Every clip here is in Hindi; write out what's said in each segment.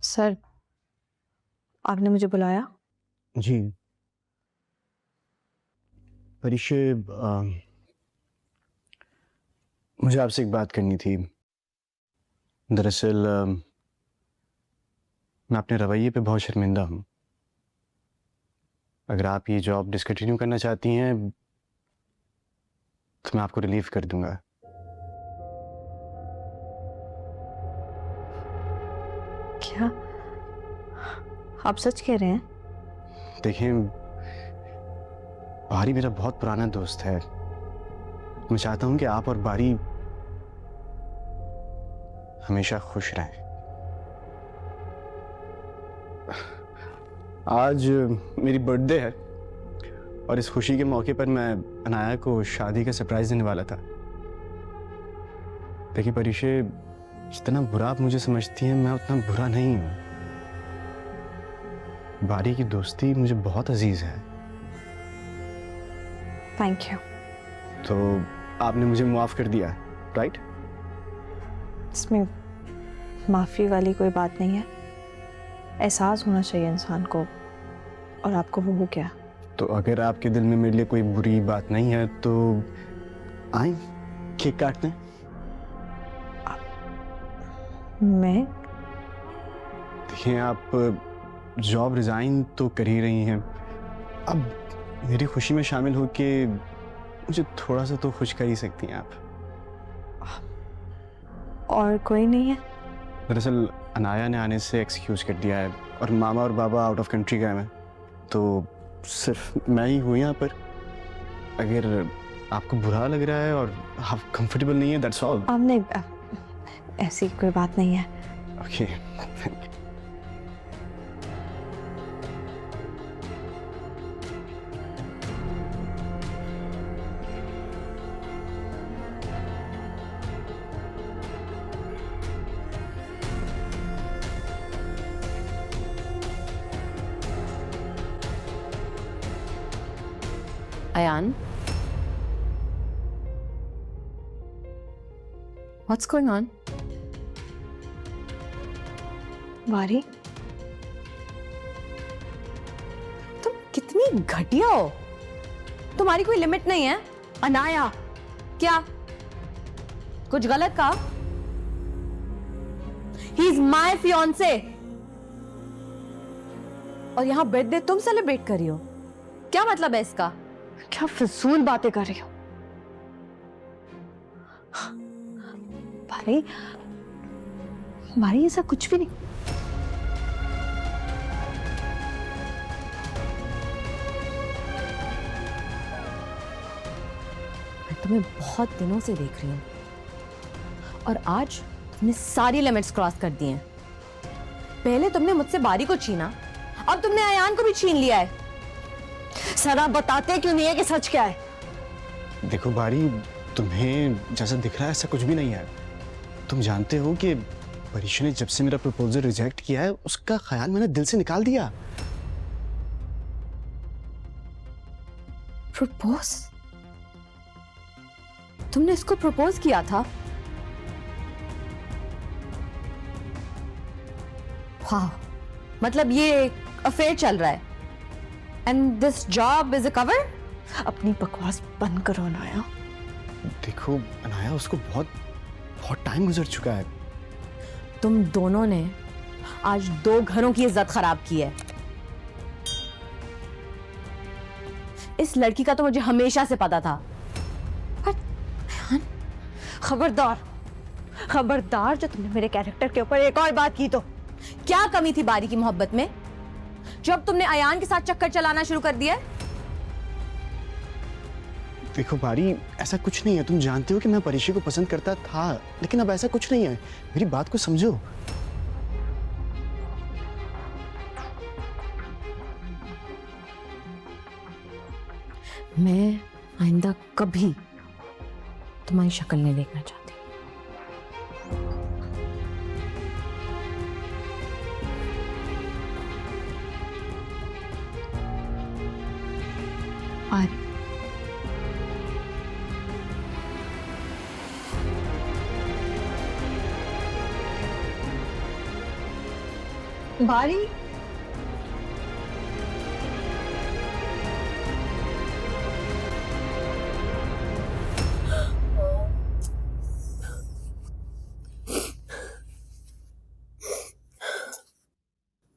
सर, आपने मुझे बुलाया? जी परिचय, मुझे आपसे एक बात करनी थी। दरअसल मैं अपने रवैये पे बहुत शर्मिंदा हूँ। अगर आप ये जॉब डिसकंटिन्यू करना चाहती हैं तो मैं आपको रिलीव कर दूंगा। क्या आप सच कह रहे हैं? देखिए, बारी मेरा बहुत पुराना दोस्त है। मैं चाहता हूँ कि आप और बारी हमेशा खुश रहें। आज मेरी बर्थडे है और इस खुशी के मौके पर मैं अनाया को शादी का सरप्राइज देने वाला था। देखिए परिचय, जितना बुरा आप मुझे समझती हैं मैं उतना बुरा नहीं हूं। बारी की दोस्ती मुझे बहुत अजीज है। Thank you. तो आपने मुझे माफ कर दिया, राइट? इसमें माफ़ी वाली कोई बात नहीं है। एहसास होना चाहिए इंसान को, और आपको वो हो गया। तो अगर आपके दिल में मेरे लिए कोई बुरी बात नहीं है तो आए केक काटते हैं। मैं? देखिए, आप जॉब रिजाइन तो कर ही रही हैं, अब मेरी खुशी में शामिल होके मुझे थोड़ा सा तो खुश कर ही सकती हैं आप। और कोई नहीं है? दरअसल अनाया ने आने से एक्सक्यूज कर दिया है और मामा और बाबा आउट ऑफ कंट्री गए हैं, तो सिर्फ मैं ही हूँ यहाँ पर। अगर आपको बुरा लग रहा है और आप कंफर्टेबल नहीं है, दैट्स ऑल। आपने ऐसी कोई बात नहीं है। Okay, Ayan? What's going on? बारी, तुम कितनी घटिया हो। तुम्हारी कोई लिमिट नहीं है। अनाया, क्या कुछ गलत कहा? He is my fiance। और यहां बर्थडे तुम सेलिब्रेट कर रही हो, क्या मतलब है इसका? क्या फिजूल बातें कर रही हो? बारी, बारी ऐसा कुछ भी नहीं। मैं तुम्हें बहुत दिनों से देख रही हूं और आज तुमने सारी लिमिट्स क्रॉस कर दी हैं। पहले तुमने मुझसे बारी को छीना, अब तुमने अयान को भी छीन लिया है। सर, आप बताते क्यों नहीं है कि सच क्या है? देखो बारी, तुम्हें जैसा दिख रहा है ऐसा कुछ भी नहीं है। तुम जानते हो कि परिचय ने जब से मेरा प्रपोजल रिजेक्ट किया है उसका ख्याल मैंने दिल से निकाल दिया। प्रपोज? तुमने इसको प्रपोज किया था? वाह, मतलब ये अफेयर चल रहा है। And this job is a cover? अपनी बकवास बंद करो अनाया। देखो अनाया, उसको बहुत बहुत टाइम गुजर चुका है। तुम दोनों ने आज 2 घरों की इज्जत खराब की है। इस लड़की का तो मुझे हमेशा से पता था। खबरदार, खबरदार, जो तुमने मेरे कैरेक्टर के ऊपर एक और बात की तो। क्या कमी थी बारी की मोहब्बत में जब तुमने अयान के साथ चक्कर चलाना शुरू कर दिया? देखो बारी, ऐसा कुछ नहीं है। तुम जानते हो कि मैं परिचय को पसंद करता था, लेकिन अब ऐसा कुछ नहीं है। मेरी बात को समझो। मैं आइंदा कभी तुम्हारी शक्ल नहीं देखना चाहती। बारी, बारी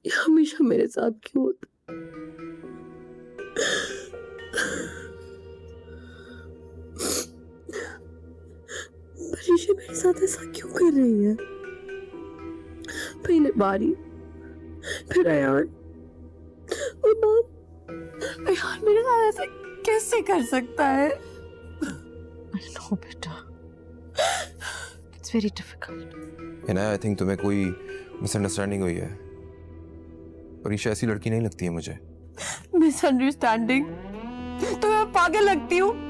ये हमेशा मेरे साथ क्यों होता? परीक्षा मेरे साथ ऐसा क्यों कर रही है? पहले बारी, फिर अयान और मॉम। अयान मेरे साथ ऐसा कैसे कर सकता है? नो बेटा, it's very difficult. I think तुम्हें कोई मिसअंडरस्टैंडिंग हुई है। परीक्षा ऐसी लड़की नहीं लगती है मुझे। मिसअंडरस्टैंडिंग? तो मैं पागल लगती हूँ?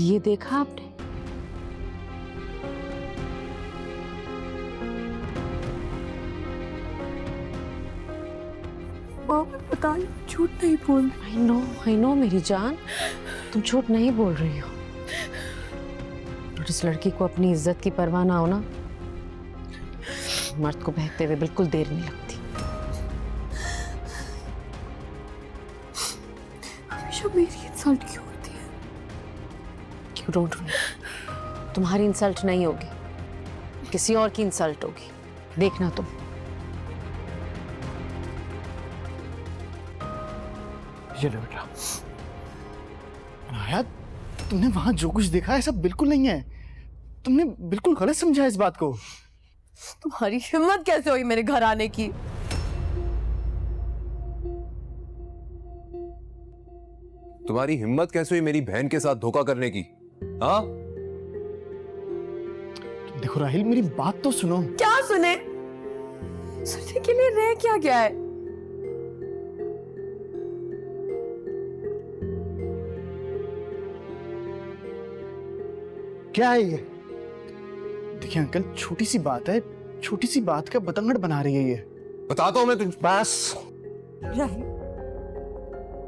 ये देखा आपने? मॉम पता नहीं, झूठ नहीं बोल। आई नो मेरी जान, तुम झूठ नहीं बोल रही हो। और इस लड़की को अपनी इज्जत की परवाह ना हो ना, मर्द को बहकते हुए बिल्कुल देर नहीं लगती। हमेशा मेरी इंसल्ट क्यों होती है? यू डोंट नो, तुम्हारी इंसल्ट नहीं होगी, किसी और की इंसल्ट होगी, देखना तुम। ये लो बेटा। अनाया, तुमने वहां जो कुछ देखा है सब बिल्कुल नहीं है। तुमने बिल्कुल गलत समझा इस बात को। तुम्हारी हिम्मत कैसे हुई मेरे घर आने की? तुम्हारी हिम्मत कैसे हुई मेरी बहन के साथ धोखा करने की? हाँ, देखो राहिल, मेरी बात तो सुनो। क्या सुने? सुनने के लिए रह क्या गया है? क्या है ये? देखिए अंकल, छोटी सी बात है, छोटी सी बात का बतंगड़ बना रही है ये। बताता हूं मैं तुझ। बस,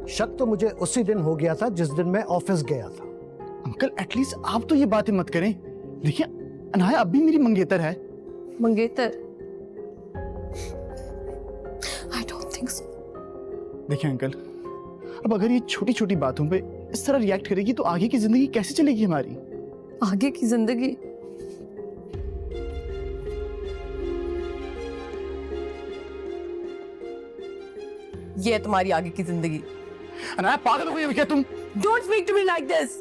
शक तो मुझे उसी दिन हो गया था जिस दिन मैं ऑफिस गया था। अंकल एटलीस्ट आप तो ये बातें मत करें। देखिए अनाया अब भी मेरी मंगेतर है। मंगेतर? I don't think so. देखिए अंकल, अब अगर ये छोटी छोटी बातों पे इस तरह रिएक्ट करेगी तो आगे की जिंदगी कैसे चलेगी हमारी? आगे की जिंदगी? ये है तुम्हारी आगे की जिंदगी। अनाया पागल हो गई हो क्या तुम? Don't speak to me like this.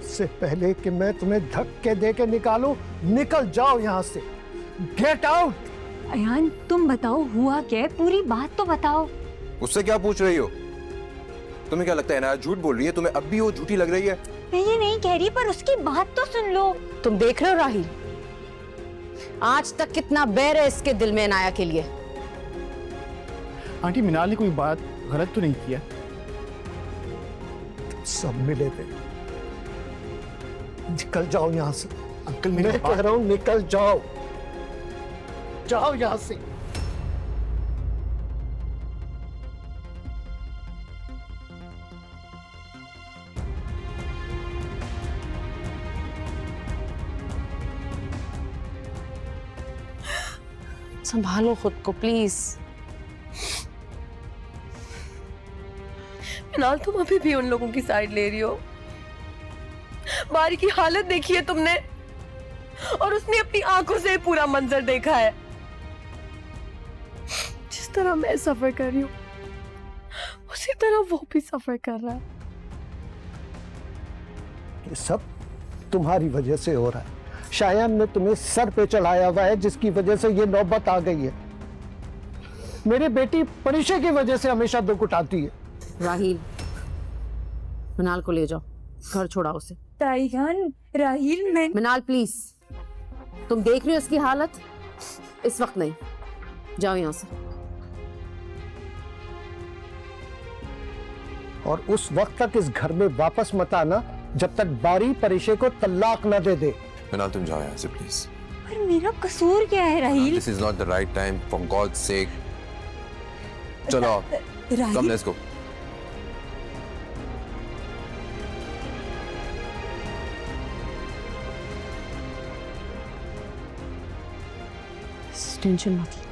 इससे पहले कि मैं तुम्हें धक्के दे के निकालूं, निकल जाओ यहां से। Get out. अयान, तुम बताओ हुआ क्या है, पूरी बात तो बताओ। उससे क्या पूछ रही हो? तुम्हें क्या लगता है ना झूठ बोल रही है? तुम्हें अब भी वो झूठी लग रही है? मैं ये नहीं कह रही, पर उसकी बात तो सुन लो। तुम देख रहे हो राहिल, आज तक कितना बैर है इसके दिल में अनाया के लिए। आंटी, मिनाल ने कोई बात गलत तो नहीं किया? सब मिले थे। निकल जाओ यहां से। अंकल मैं मेरे कह रहा हूं निकल जाओ, जाओ यहां से। संभालो खुद को प्लीज। मिनाल, तुम अभी भी उन लोगों की साइड ले रही हो। बारी की हालत देखी है तुमने, और उसने अपनी आंखों से पूरा मंजर देखा है। जिस तरह मैं सफर कर रही हूँ, उसी तरह वो भी सफर कर रहा है। ये सब तुम्हारी वजह से हो रहा है। शायन ने तुम्हें सर पे चढ़ाया हुआ है, जिसकी वजह से ये नौबत आ गई है। मेरी बेटी परीक्षा की वजह से हमेशा दुख उठाती है। राहिल, मिनाल को ले जाओ, घर छोड़ाओ उसे। ताईजान, राहिल, मैं मिनाल प्लीज, तुम देख रही हो इसकी हालत, इस वक्त नहीं, जाओ यहां से। और उस वक्त तक इस घर में वापस मत आना जब तक बारी परिशे को तलाक न दे दे। मिनाल तुम जाओ यहाँ से प्लीज। पर मेरा कसूर क्या है Raheel? This is not the right time for God's sake. चलो कम लेट्स गो। टेंशन मत लो।